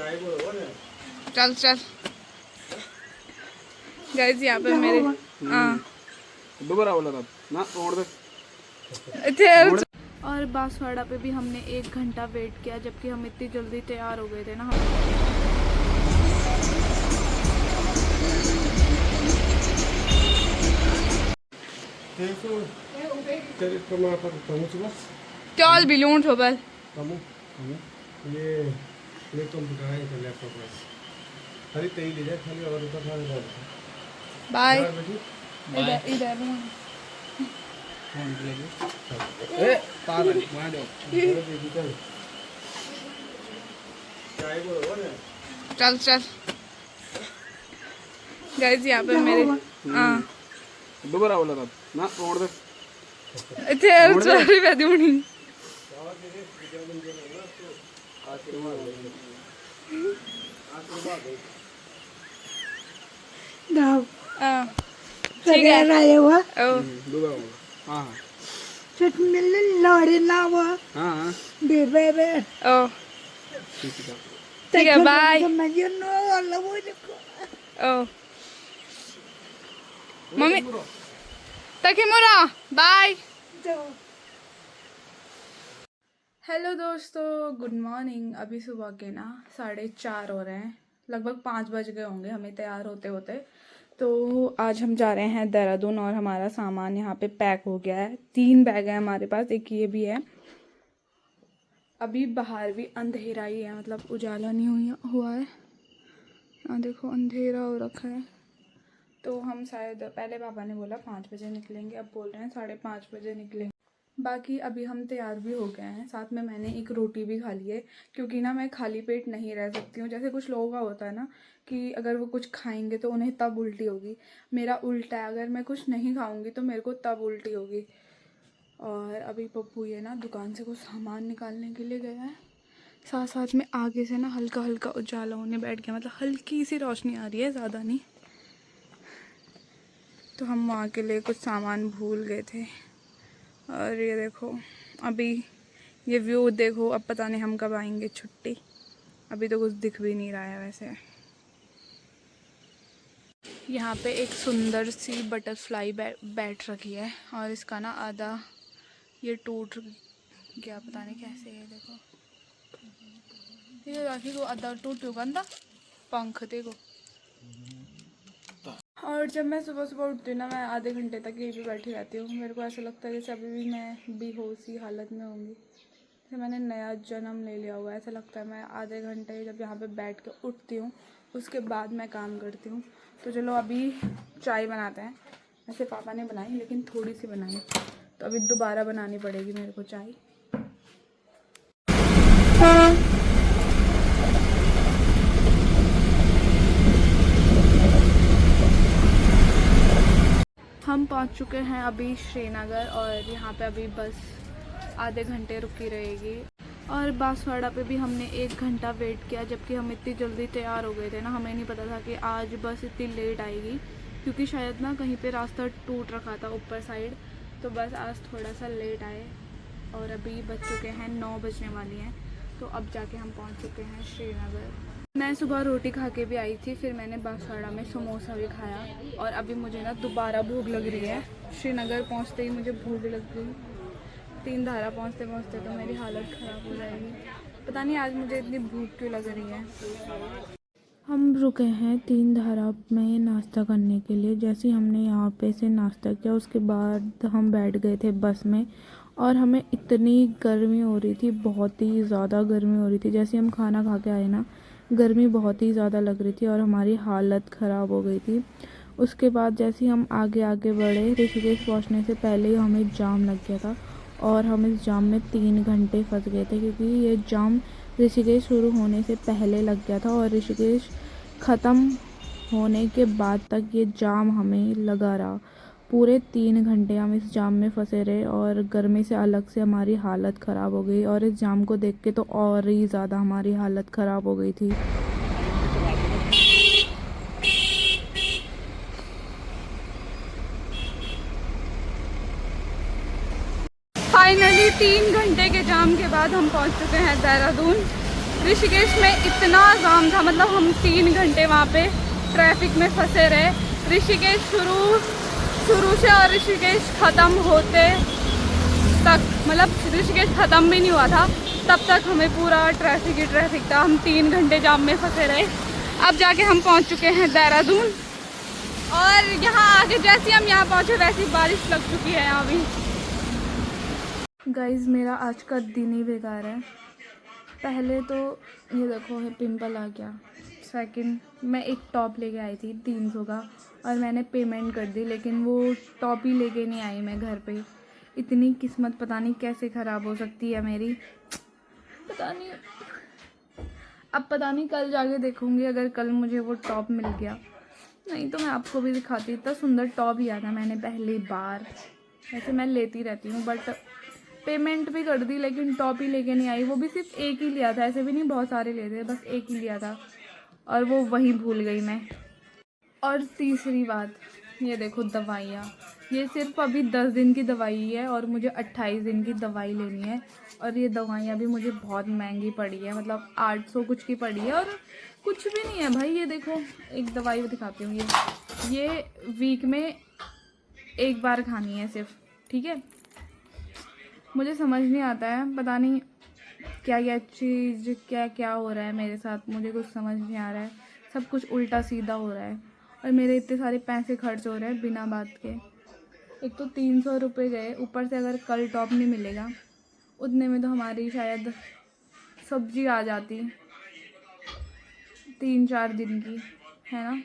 चल चल गाइस यहाँ पे मेरे दोबारा बोला था ना छोड़ दे। और बांसवाड़ा पे भी हमने 1 घंटा वेट किया, जबकि हम इतनी जल्दी तैयार हो गए थे ना। चल बिलून ठोबल ये कंप्यूटर है लैपटॉप है खाली तेई ले जाए खाली और ऊपर खाली जा बाय इधर इधर ए पार वहां जाओ चाय बोलो ना चल चल गाइस यहाँ पे मेरे दोबारा बोला था ना छोड़ दे। सॉरी मैं दूंगी ठीक है दोबारा बोला हाँ हाँ ठीक है बाय मम्मी तकिमुरा बाय। हेलो दोस्तों, गुड मॉर्निंग। अभी सुबह के ना 4:30 हो रहे हैं, लगभग 5 बज गए होंगे हमें तैयार होते होते। तो आज हम जा रहे हैं देहरादून और हमारा सामान यहाँ पे पैक हो गया है। 3 बैग है हमारे पास, एक ये भी है। अभी बाहर भी अंधेरा ही है, मतलब उजाला नहीं हुआ है। यहाँ देखो अंधेरा हो रखा है। तो हम शायद पहले पापा ने बोला 5 बजे निकलेंगे, अब बोल रहे हैं 5:30 बजे निकलेंगे। बाकी अभी हम तैयार भी हो गए हैं, साथ में मैंने एक रोटी भी खा ली है, क्योंकि ना मैं खाली पेट नहीं रह सकती हूँ। जैसे कुछ लोगों का होता है ना कि अगर वो कुछ खाएंगे तो उन्हें तब उल्टी होगी, मेरा उल्टा है। अगर मैं कुछ नहीं खाऊंगी तो मेरे को तब उल्टी होगी। और अभी पप्पू ये ना दुकान से कुछ सामान निकालने के लिए गया है। साथ साथ में आगे से ना हल्का हल्का उजाला होने बैठ गया, मतलब हल्की सी रोशनी आ रही है, ज़्यादा नहीं। तो हम वहाँ के लिए कुछ सामान भूल गए थे। और ये देखो अभी ये व्यू देखो, अब पता नहीं हम कब आएंगे छुट्टी। अभी तो कुछ दिख भी नहीं रहा है वैसे। यहाँ पे एक सुंदर सी बटरफ्लाई बैठ रखी है, और इसका ना आधा ये टूट गया, पता नहीं कैसे। ये देखो ये राखी को आधा टूट चुका था पंख देखो। और जब मैं सुबह सुबह उठती हूँ ना, मैं आधे घंटे तक यहीं पे बैठी रहती हूँ। मेरे को ऐसा लगता है जैसे अभी भी मैं बेहोशी हालत में होंगी, जैसे मैंने नया जन्म ले लिया हुआ है। ऐसा लगता है। मैं आधे घंटे जब यहाँ पे बैठ के उठती हूँ, उसके बाद मैं काम करती हूँ। तो चलो अभी चाय बनाते हैं। वैसे पापा ने बनाई, लेकिन थोड़ी सी बनाई, तो अभी दोबारा बनानी पड़ेगी मेरे को चाय। हम पहुंच चुके हैं अभी श्रीनगर, और यहाँ पे अभी बस आधे घंटे रुकी रहेगी। और बांसवाड़ा पे भी हमने 1 घंटा वेट किया, जबकि हम इतनी जल्दी तैयार हो गए थे ना। हमें नहीं पता था कि आज बस इतनी लेट आएगी, क्योंकि शायद ना कहीं पे रास्ता टूट रखा था ऊपर साइड। तो बस आज थोड़ा सा लेट आए, और अभी बज चुके हैं 9 बजने वाली हैं। तो अब जाके हम पहुँच चुके हैं श्रीनगर। मैं सुबह रोटी खा के भी आई थी, फिर मैंने बांसवाड़ा में समोसा भी खाया, और अभी मुझे ना दोबारा भूख लग रही है। श्रीनगर पहुंचते ही मुझे भूख लग गई। 3 धारा पहुंचते पहुंचते तो मेरी हालत ख़राब हो जाएगी। पता नहीं आज मुझे इतनी भूख क्यों लग रही है। हम रुके हैं 3 धारा में नाश्ता करने के लिए। जैसे हमने यहाँ पे से नाश्ता किया, उसके बाद हम बैठ गए थे बस में, और हमें इतनी गर्मी हो रही थी, बहुत ही ज़्यादा गर्मी हो रही थी। जैसे हम खाना खा के आए ना, गर्मी बहुत ही ज़्यादा लग रही थी और हमारी हालत ख़राब हो गई थी। उसके बाद जैसे ही हम आगे आगे बढ़े, ऋषिकेश पहुंचने से पहले ही हमें जाम लग गया था, और हम इस जाम में 3 घंटे फंस गए थे, क्योंकि ये जाम ऋषिकेश शुरू होने से पहले लग गया था, और ऋषिकेश ख़त्म होने के बाद तक ये जाम हमें लगा रहा। पूरे 3 घंटे हम इस जाम में फंसे रहे, और गर्मी से अलग से हमारी हालत ख़राब हो गई। और इस जाम को देख के तो और ही ज़्यादा हमारी हालत ख़राब हो गई थी। फाइनली 3 घंटे के जाम के बाद हम पहुंच चुके हैं देहरादून। ऋषिकेश में इतना जाम था, मतलब हम 3 घंटे वहाँ पे ट्रैफिक में फंसे रहे। ऋषिकेश शुरू से और ऋषिकेश ख़त्म होते तक, मतलब ऋषिकेश ख़त्म भी नहीं हुआ था तब तक हमें पूरा ट्रैफिक ही ट्रैफिक था। हम 3 घंटे जाम में फंसे रहे। अब जाके हम पहुंच चुके हैं देहरादून, और यहाँ आगे जैसे हम यहाँ पहुँचे वैसी बारिश लग चुकी है यहाँ भी। गाइज़ मेरा आज का दिन ही बेकार है। पहले तो ये देखो है पिंपल आ गया। सेकंड, मैं एक टॉप लेके आई थी 300 का और मैंने पेमेंट कर दी, लेकिन वो टॉप ही लेके नहीं आई मैं घर पे। इतनी किस्मत पता नहीं कैसे ख़राब हो सकती है मेरी, पता नहीं। अब पता नहीं, कल जाके देखूँगी अगर कल मुझे वो टॉप मिल गया, नहीं तो मैं आपको भी दिखाती। इतना सुंदर टॉप लिया था मैंने पहली बार। वैसे मैं लेती रहती हूँ बट पेमेंट भी कर दी, लेकिन टॉप ही लेके नहीं आई। वो भी सिर्फ एक ही लिया था, ऐसे भी नहीं बहुत सारे लिए थे, बस एक ही लिया था और वो वहीं भूल गई मैं। और तीसरी बात, ये देखो दवाइयाँ, ये सिर्फ अभी 10 दिन की दवाई है और मुझे 28 दिन की दवाई लेनी है। और ये दवाइयाँ भी मुझे बहुत महंगी पड़ी है, मतलब 800 कुछ की पड़ी है और कुछ भी नहीं है भाई। ये देखो, एक दवाई दिखाती हूँ, ये वीक में एक बार खानी है सिर्फ, ठीक है। मुझे समझ नहीं आता है, पता नहीं क्या क्या चीज़ क्या क्या हो रहा है मेरे साथ, मुझे कुछ समझ नहीं आ रहा है। सब कुछ उल्टा सीधा हो रहा है और मेरे इतने सारे पैसे खर्च हो रहे हैं बिना बात के। एक तो 300 रुपये गए, ऊपर से अगर कल टॉप नहीं मिलेगा उतने में तो हमारी शायद सब्जी आ जाती 3-4 दिन की, है ना।